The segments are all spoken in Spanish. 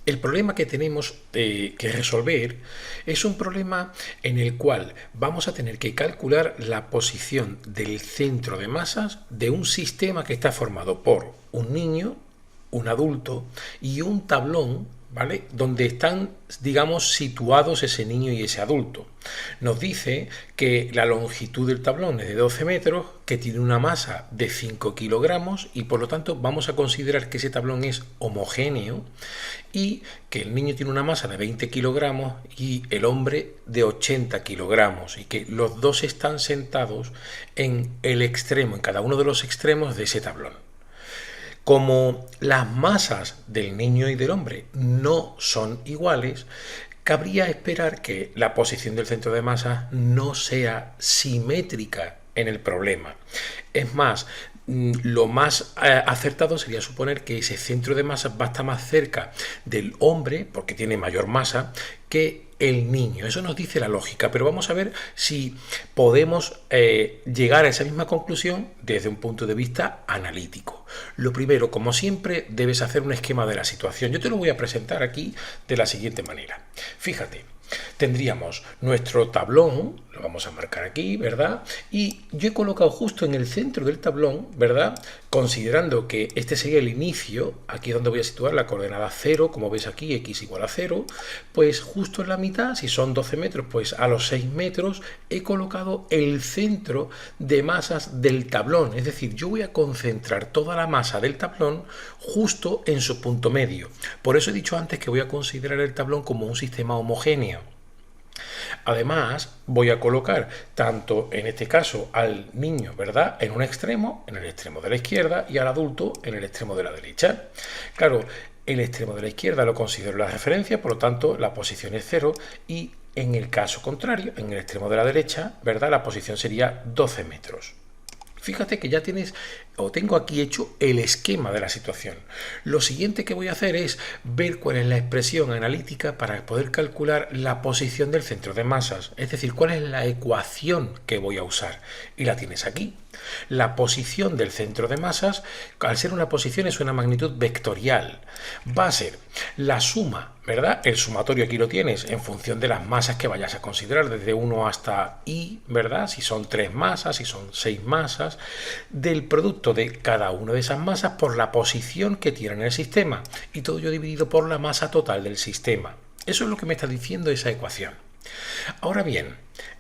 El problema que tenemos que resolver es un problema en el cual vamos a tener que calcular la posición del centro de masas de un sistema que está formado por un niño, un adulto y un tablón, ¿vale? Donde están, digamos, situados ese niño y ese adulto. Nos dice que la longitud del tablón es de 12 metros, que tiene una masa de 5 kilogramos y por lo tanto vamos a considerar que ese tablón es homogéneo y que el niño tiene una masa de 20 kilogramos y el hombre de 80 kilogramos y que los dos están sentados en el extremo, en cada uno de los extremos de ese tablón. Como las masas del niño y del hombre no son iguales, cabría esperar que la posición del centro de masa no sea simétrica en el problema. Es más, lo más acertado sería suponer que ese centro de masa va a estar más cerca del hombre, porque tiene mayor masa, que el niño. Eso nos dice la lógica, pero vamos a ver si podemos llegar a esa misma conclusión desde un punto de vista analítico. Lo primero, como siempre, debes hacer un esquema de la situación. Yo te lo voy a presentar aquí de la siguiente manera. Fíjate. Tendríamos nuestro tablón, lo vamos a marcar aquí, ¿verdad? Y yo he colocado justo en el centro del tablón, ¿verdad? Considerando que este sería el inicio, aquí es donde voy a situar la coordenada 0, como ves aquí, x igual a 0, pues justo en la mitad, si son 12 metros, pues a los 6 metros he colocado el centro de masas del tablón. Es decir, yo voy a concentrar toda la masa del tablón justo en su punto medio. Por eso he dicho antes que voy a considerar el tablón como un sistema homogéneo. Además, voy a colocar tanto en este caso al niño, ¿verdad?, en un extremo, en el extremo de la izquierda, y al adulto en el extremo de la derecha. Claro, el extremo de la izquierda lo considero la referencia, por lo tanto la posición es 0 y en el caso contrario, en el extremo de la derecha, ¿verdad?, la posición sería 12 metros. Fíjate que ya tienes o tengo aquí hecho el esquema de la situación. Lo siguiente que voy a hacer es ver cuál es la expresión analítica para poder calcular la posición del centro de masas, es decir, cuál es la ecuación que voy a usar. Y la tienes aquí. La posición del centro de masas, al ser una posición, es una magnitud vectorial. Va a ser la suma, ¿verdad? El sumatorio aquí lo tienes en función de las masas que vayas a considerar, desde 1 hasta i, ¿verdad? Si son 3 masas, si son 6 masas, del producto de cada una de esas masas por la posición que tiene en el sistema. Y todo ello dividido por la masa total del sistema. Eso es lo que me está diciendo esa ecuación. Ahora bien,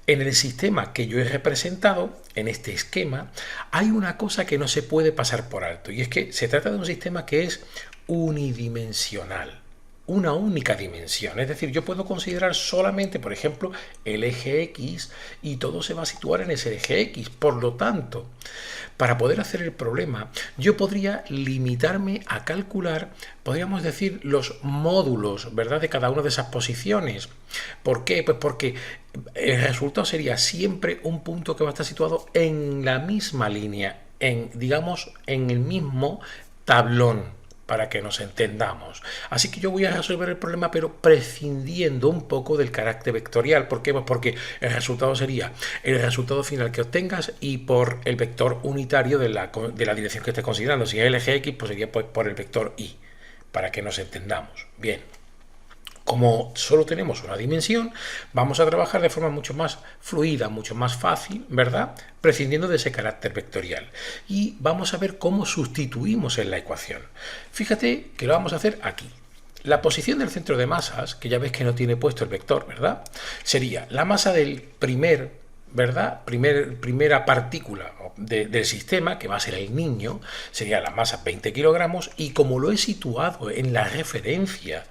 en el sistema que yo he representado, en este esquema, hay una cosa que no se puede pasar por alto, y es que se trata de un sistema que es unidimensional, una única dimensión. Es decir, yo puedo considerar solamente, por ejemplo, el eje X y todo se va a situar en ese eje X. Por lo tanto, para poder hacer el problema, yo podría limitarme a calcular, podríamos decir, los módulos, ¿verdad?, de cada una de esas posiciones. ¿Por qué? Pues porque el resultado sería siempre un punto que va a estar situado en la misma línea, digamos, en el mismo tablón, para que nos entendamos. Así que yo voy a resolver el problema, pero prescindiendo un poco del carácter vectorial. ¿Por qué? Pues porque el resultado sería el resultado final que obtengas y por el vector unitario de la dirección que estés considerando. Si es el eje X, pues sería por el vector Y, para que nos entendamos. Bien. Como solo tenemos una dimensión, vamos a trabajar de forma mucho más fluida, mucho más fácil, ¿verdad?, prescindiendo de ese carácter vectorial. Y vamos a ver cómo sustituimos en la ecuación. Fíjate que lo vamos a hacer aquí. La posición del centro de masas, que ya ves que no tiene puesto el vector, ¿verdad?, sería la masa del ¿verdad?, primera partícula del sistema, que va a ser el niño, sería la masa 20 kilogramos, y como lo he situado en la referencia,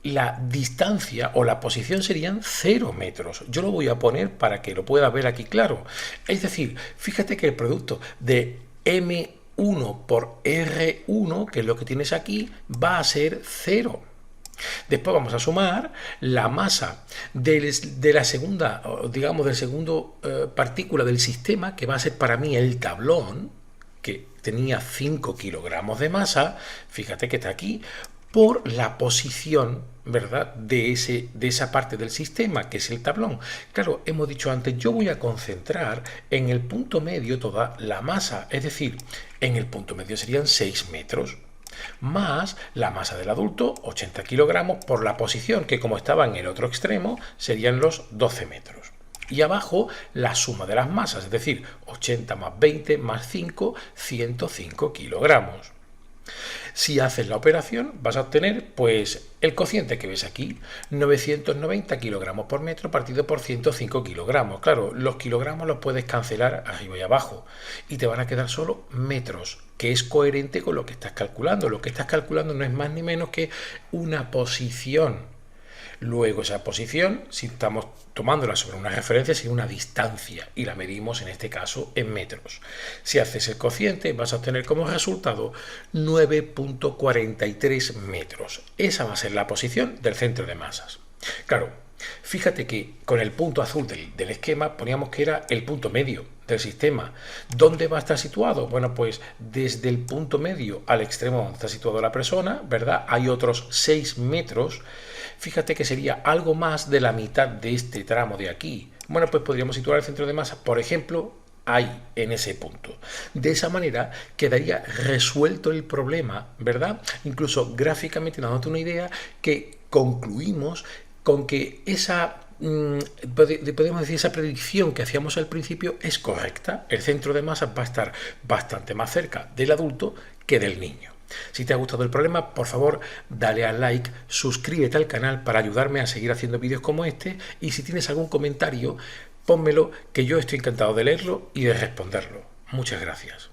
la distancia o la posición serían 0 metros. Yo lo voy a poner para que lo pueda ver aquí claro. Es decir, fíjate que el producto de M1 por R1, que es lo que tienes aquí, va a ser 0. Después vamos a sumar la masa de la segunda, digamos, del segundo partícula del sistema, que va a ser para mí el tablón, que tenía 5 kilogramos de masa. Fíjate que está aquí, por la posición, ¿verdad?, de esa parte del sistema, que es el tablón. Claro, hemos dicho antes, yo voy a concentrar en el punto medio toda la masa, es decir, en el punto medio serían 6 metros. más la masa del adulto, 80 kilogramos, por la posición, que como estaba en el otro extremo, serían los 12 metros. Y abajo la suma de las masas, es decir, 80 más 20 más 5, 105 kilogramos. Si haces la operación vas a obtener pues el cociente que ves aquí, 990 kilogramos por metro partido por 105 kilogramos. Claro, los kilogramos los puedes cancelar arriba y abajo y te van a quedar solo metros, que es coherente con lo que estás calculando. Lo que estás calculando no es más ni menos que una posición. Luego esa posición, si estamos tomándola sobre una referencia, es una distancia y la medimos en este caso en metros. Si haces el cociente vas a obtener como resultado 9,43 metros. Esa va a ser la posición del centro de masas. Claro, fíjate que con el punto azul del esquema poníamos que era el punto medio del sistema. ¿Dónde va a estar situado? Bueno, pues desde el punto medio al extremo donde está situada la persona, ¿verdad? Hay otros 6 metros. Fíjate que sería algo más de la mitad de este tramo de aquí. Bueno, pues podríamos situar el centro de masa, por ejemplo, ahí, en ese punto. De esa manera quedaría resuelto el problema, ¿verdad? Incluso gráficamente dándote una idea que concluimos con que esa podemos decir, esa predicción que hacíamos al principio es correcta. El centro de masa va a estar bastante más cerca del adulto que del niño. Si te ha gustado el problema, por favor, dale al like, suscríbete al canal para ayudarme a seguir haciendo vídeos como este y si tienes algún comentario, pónmelo, que yo estoy encantado de leerlo y de responderlo. Muchas gracias.